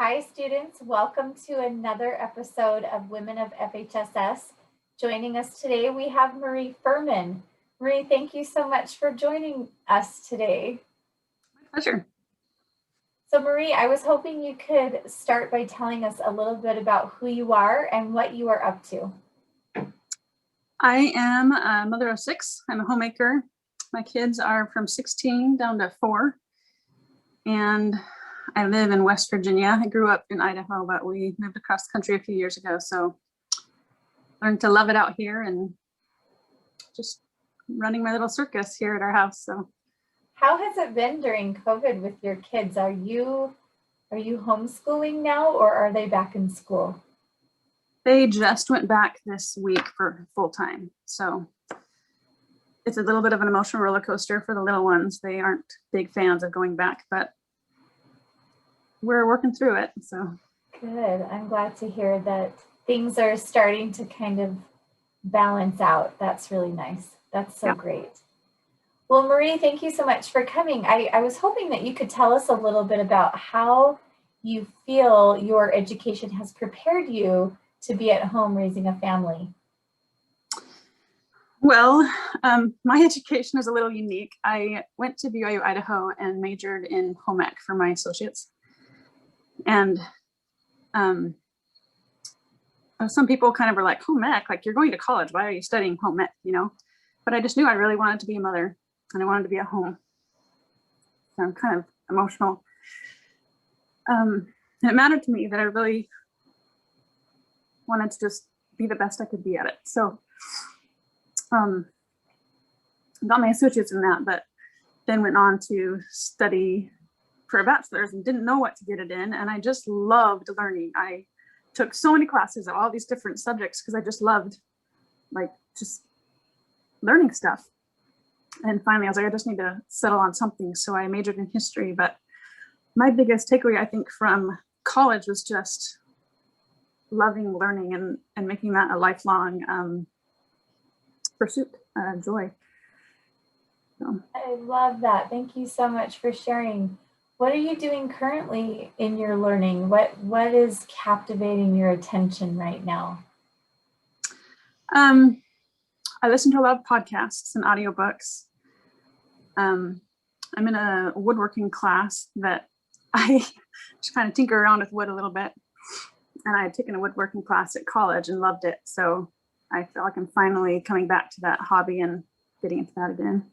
Hi students, welcome to another episode of Women of FHSS. Joining us today, we have Marie Fuhriman. Marie, thank you so much for joining us today. My pleasure. So Marie, I was hoping you could start by telling us a little bit about who you are and what you are up to. I am a mother of 6. I'm a homemaker. My kids are from 16 down to 4. And I live in West Virginia. I grew up in Idaho, but we moved across the country a few years ago. So learned to love it out here and just running my little circus here at our house. So how has it been during COVID with your kids? Are you homeschooling now or are they back in school? They just went back this week for full time. So it's a little bit of an emotional roller coaster for the little ones. They aren't big fans of going back, but we're working through it. So good. I'm glad to hear that things are starting to kind of balance out. That's really nice. That's so great. Well, Marie, thank you so much for coming. I was hoping that you could tell us a little bit about how you feel your education has prepared you to be at home raising a family. Well, my education is a little unique. I went to BYU-Idaho and majored in home ec for my associates. And some people kind of were like, home ec, like you're going to college, why are you studying home ec, you know? But I just knew I really wanted to be a mother and I wanted to be at home. So I'm kind of emotional. And it mattered to me that I really wanted to just be the best I could be at it. So got my associates in that, but then went on to study for a bachelor's and didn't know what to get it in. And I just loved learning. I took so many classes of all these different subjects because I just loved just learning stuff. And finally I was like, I just need to settle on something. So I majored in history, but my biggest takeaway, I think, from college was just loving learning and making that a lifelong pursuit, joy. So. I love that. Thank you so much for sharing. What are you doing currently in your learning? What is captivating your attention right now? I listen to a lot of podcasts and audiobooks. I'm in a woodworking class that I just kind of tinker around with wood a little bit. And I had taken a woodworking class at college and loved it. So I feel like I'm finally coming back to that hobby and getting into that again.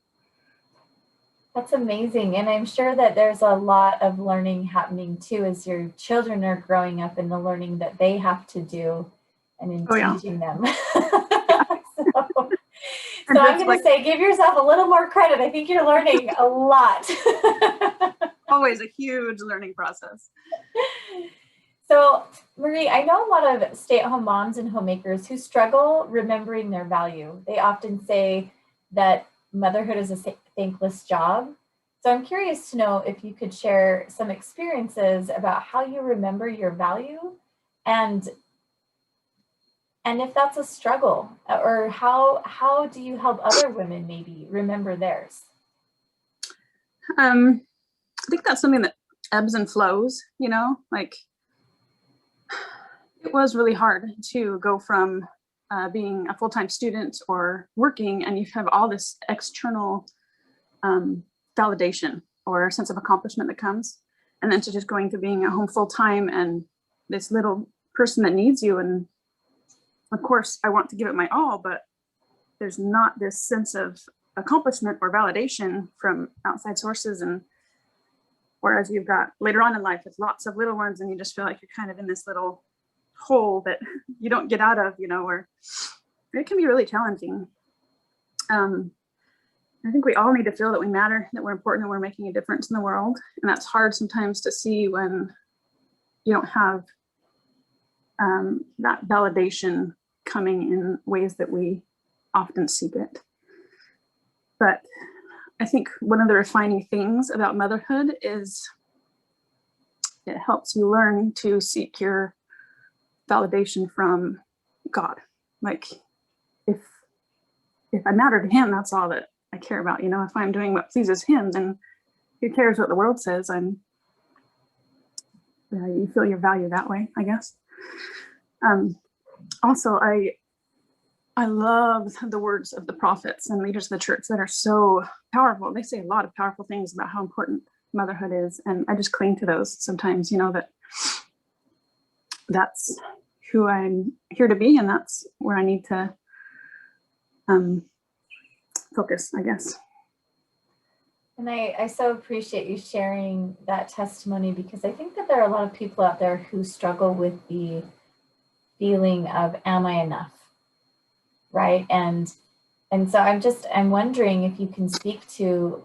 That's amazing. And I'm sure that there's a lot of learning happening too as your children are growing up and the learning that they have to do and in teaching them. So I'm going to say, give yourself a little more credit. I think you're learning a lot. Always a huge learning process. So Marie, I know a lot of stay-at-home moms and homemakers who struggle remembering their value. They often say that motherhood is a thankless job. So I'm curious to know if you could share some experiences about how you remember your value and if that's a struggle, or how do you help other women maybe remember theirs? I think that's something that ebbs and flows, you know, like it was really hard to go from being a full-time student or working and you have all this external validation or sense of accomplishment that comes, and then to just going to being at home full-time and this little person that needs you. And of course I want to give it my all, but there's not this sense of accomplishment or validation from outside sources. And whereas you've got later on in life with lots of little ones and you just feel like you're kind of in this little hole that you don't get out of, you know, or it can be really challenging. I think we all need to feel that we matter, that we're important, that we're making a difference in the world. And that's hard sometimes to see when you don't have that validation coming in ways that we often seek it. But I think one of the refining things about motherhood is it helps you learn to seek your validation from God. Like if I matter to him, that's all that I care about. You know, if I'm doing what pleases him, then who cares what the world says? I'm you feel your value that way, I guess. Also, I love the words of the prophets and leaders of the church that are so powerful. They say a lot of powerful things about how important motherhood is. And I just cling to those sometimes, that's who I'm here to be. And that's where I need to focus, I guess. And I so appreciate you sharing that testimony, because I think that there are a lot of people out there who struggle with the feeling of, am I enough? Right. And so I'm wondering if you can speak to,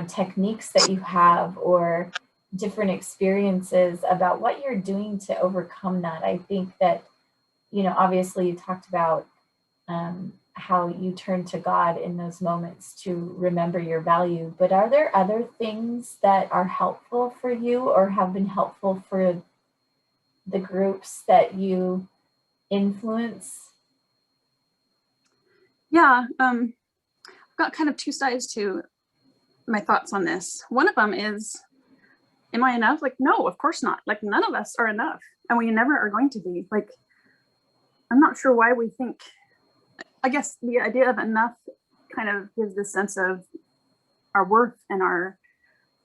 techniques that you have or different experiences about what you're doing to overcome that. I think that, obviously you talked about how you turn to God in those moments to remember your value, but are there other things that are helpful for you or have been helpful for the groups that you influence? Yeah, I've got kind of two sides to my thoughts on this. One of them is, am I enough? Like, no, of course not. Like, none of us are enough, and we never are going to be. Like, I'm not sure why we think, I guess the idea of enough kind of gives this sense of our worth and our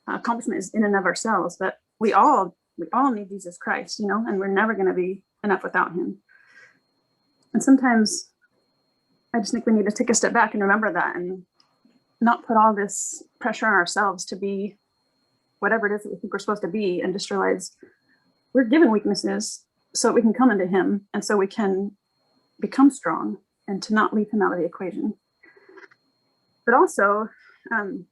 accomplishment is in and of ourselves, but we all need Jesus Christ, and we're never going to be enough without him. And sometimes I just think we need to take a step back and remember that and not put all this pressure on ourselves to be whatever it is that we think we're supposed to be, and just realize we're given weaknesses so that we can come into him and so we can become strong, and to not leave him out of the equation. But also, when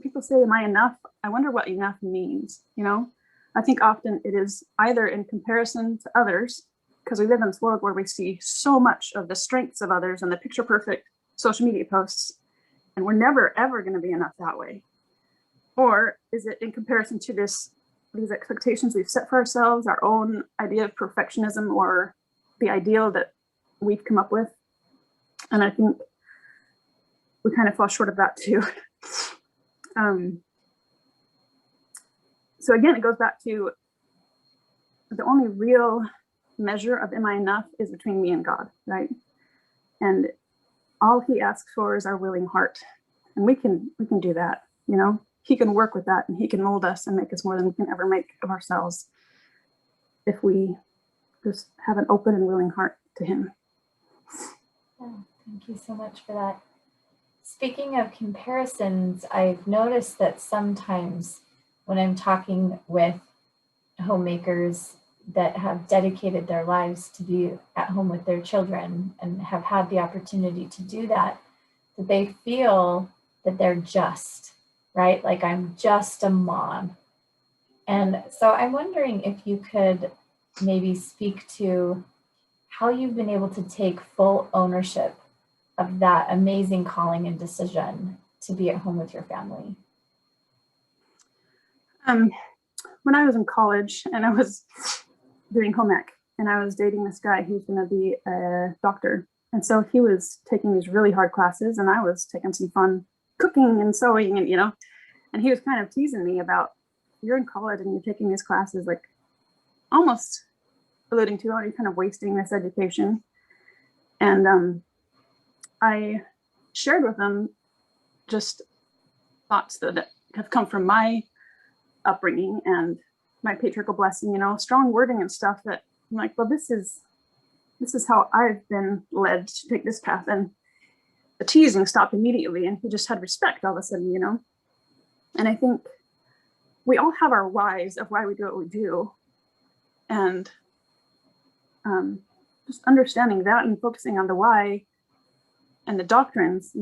people say, am I enough? I wonder what enough means, I think often it is either in comparison to others, because we live in this world where we see so much of the strengths of others and the picture perfect social media posts, and we're never, ever going to be enough that way. Or is it in comparison to these expectations we've set for ourselves, our own idea of perfectionism, or the ideal that we've come up with? And I think we kind of fall short of that too. So again, it goes back to the only real measure of am I enough is between me and God, right? And all he asks for is our willing heart, and we can do that. He can work with that, and he can mold us and make us more than we can ever make of ourselves if we just have an open and willing heart to him. Yeah, thank you so much for that. Speaking of comparisons, I've noticed that sometimes when I'm talking with homemakers that have dedicated their lives to be at home with their children and have had the opportunity to do that, that they feel that they're just, right? Like, I'm just a mom. And so I'm wondering if you could maybe speak to how you've been able to take full ownership of that amazing calling and decision to be at home with your family. When I was in college and I was doing home ec, and I was dating this guy who's going to be a doctor. And so he was taking these really hard classes, and I was taking some fun cooking and sewing, and and he was kind of teasing me about, you're in college and you're taking these classes, like almost alluding to, are you kind of wasting this education? And I shared with him just thoughts that have come from my upbringing and my patriarchal blessing, strong wording and stuff that I'm like, well, this is how I've been led to take this path. And the teasing stopped immediately, and he just had respect all of a sudden, And I think we all have our whys of why we do what we do, and just understanding that and focusing on the why and the doctrines,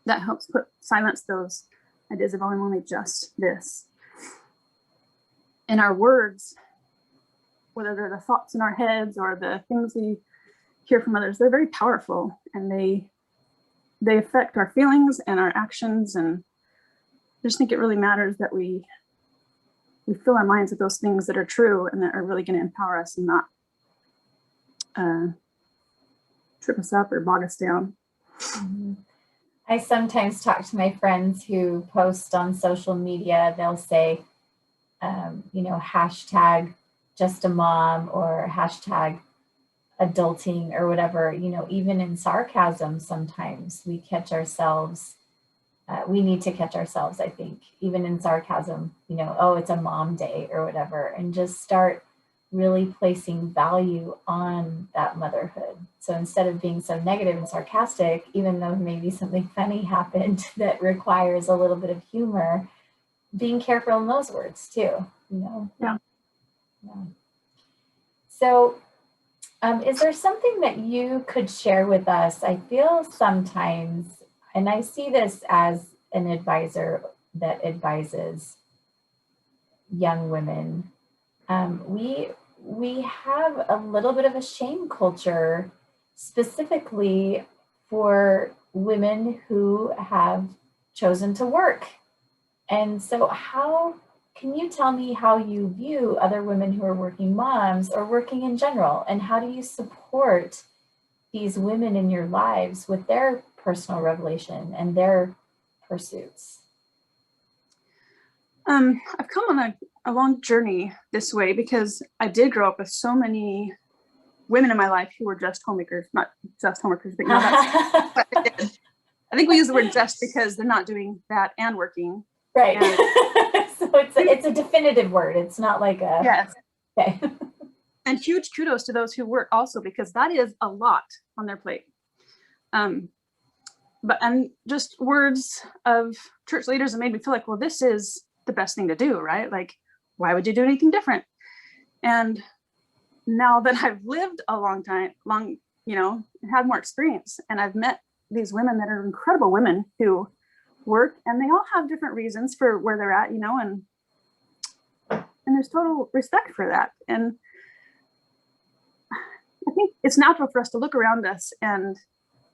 that helps silence those ideas of, oh, I'm only just this. And our words, whether they're the thoughts in our heads or the things we hear from others, they're very powerful, and they affect our feelings and our actions. And I just think it really matters that we fill our minds with those things that are true and that are really going to empower us and not trip us up or bog us down. Mm-hmm. I sometimes talk to my friends who post on social media. They'll say, you know, hashtag just a mom or hashtag adulting or whatever, you know, even in sarcasm, sometimes we catch ourselves. We need to catch ourselves, I think, even in sarcasm, you know, oh, it's a mom day or whatever, and just start really placing value on that motherhood. So instead of being so negative and sarcastic, even though maybe something funny happened that requires a little bit of humor, being careful in those words too, you know? Yeah. Yeah. So is there something that you could share with us? I feel sometimes, and I see this as an advisor that advises young women, we have a little bit of a shame culture, specifically for women who have chosen to work. And so how can you tell me how you view other women who are working moms or working in general, and how do you support these women in your lives with their personal revelation and their pursuits? I've come on a long journey this way because I did grow up with so many women in my life who were just homemakers, not just homemakers, but you know, that's what I did. I think we use the word just because they're not doing that and working. Right. And so it's a definitive word. It's not like a, yes. Okay. And huge kudos to those who work also, because that is a lot on their plate. And just words of church leaders that made me feel like, well, this is the best thing to do, right? Like, why would you do anything different? And now that I've lived a long, you know, had more experience, and I've met these women that are incredible women who work, and they all have different reasons for where they're at, you know, and there's total respect for that. And I think it's natural for us to look around us and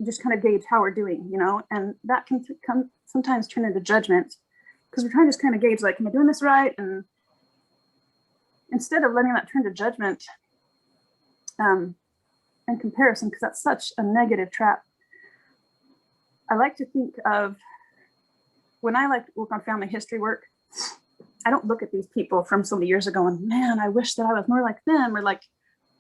just kind of gauge how we're doing, you know, and that can sometimes turn into judgment, because we're trying to just kind of gauge, like, am I doing this right? And instead of letting that turn to judgment and comparison, because that's such a negative trap, I like to think of, when I like to work on family history work, I don't look at these people from so many years ago and, man, I wish that I was more like them, or like,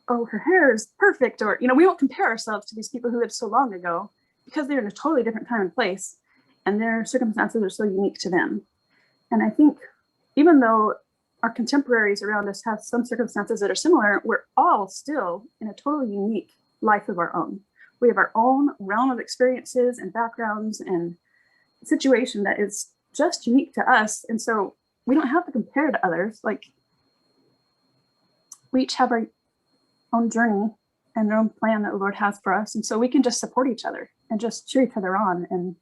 oh, her hair is perfect, or, you know, we don't compare ourselves to these people who lived so long ago, because they're in a totally different time and place, and their circumstances are so unique to them. And I think even though our contemporaries around us have some circumstances that are similar, we're all still in a totally unique life of our own. We have our own realm of experiences and backgrounds and situation that is just unique to us. And so we don't have to compare to others. Like, we each have our own journey and their own plan that the Lord has for us. And so we can just support each other and just cheer each other on. And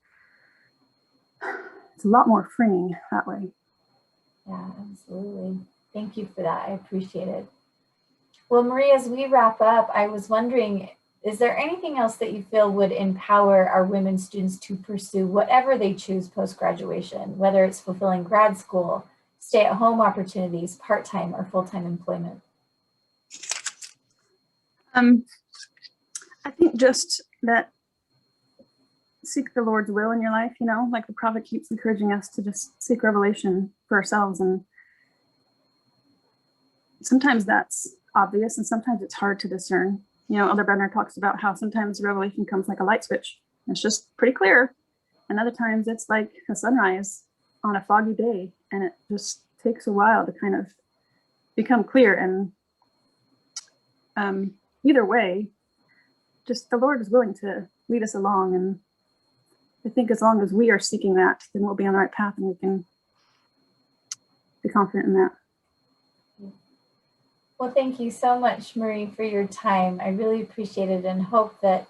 it's a lot more freeing that way. Yeah, absolutely. Thank you for that. I appreciate it. Well, Marie, as we wrap up, I was wondering, is there anything else that you feel would empower our women students to pursue whatever they choose post-graduation, whether it's fulfilling grad school, stay-at-home opportunities, part-time or full-time employment? I think just that seek the Lord's will in your life, you know, like the prophet keeps encouraging us to just seek revelation for ourselves. And sometimes that's obvious and sometimes it's hard to discern. You know, Elder Brenner talks about how sometimes revelation comes like a light switch. It's just pretty clear. And other times it's like a sunrise on a foggy day, and it just takes a while to kind of become clear. And either way, just the Lord is willing to lead us along. And I think as long as we are seeking that, then we'll be on the right path and we can be confident in that. Well, thank you so much, Marie, for your time. I really appreciate it and hope that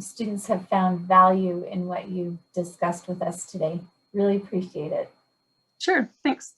students have found value in what you discussed with us today. Really appreciate it. Sure, thanks.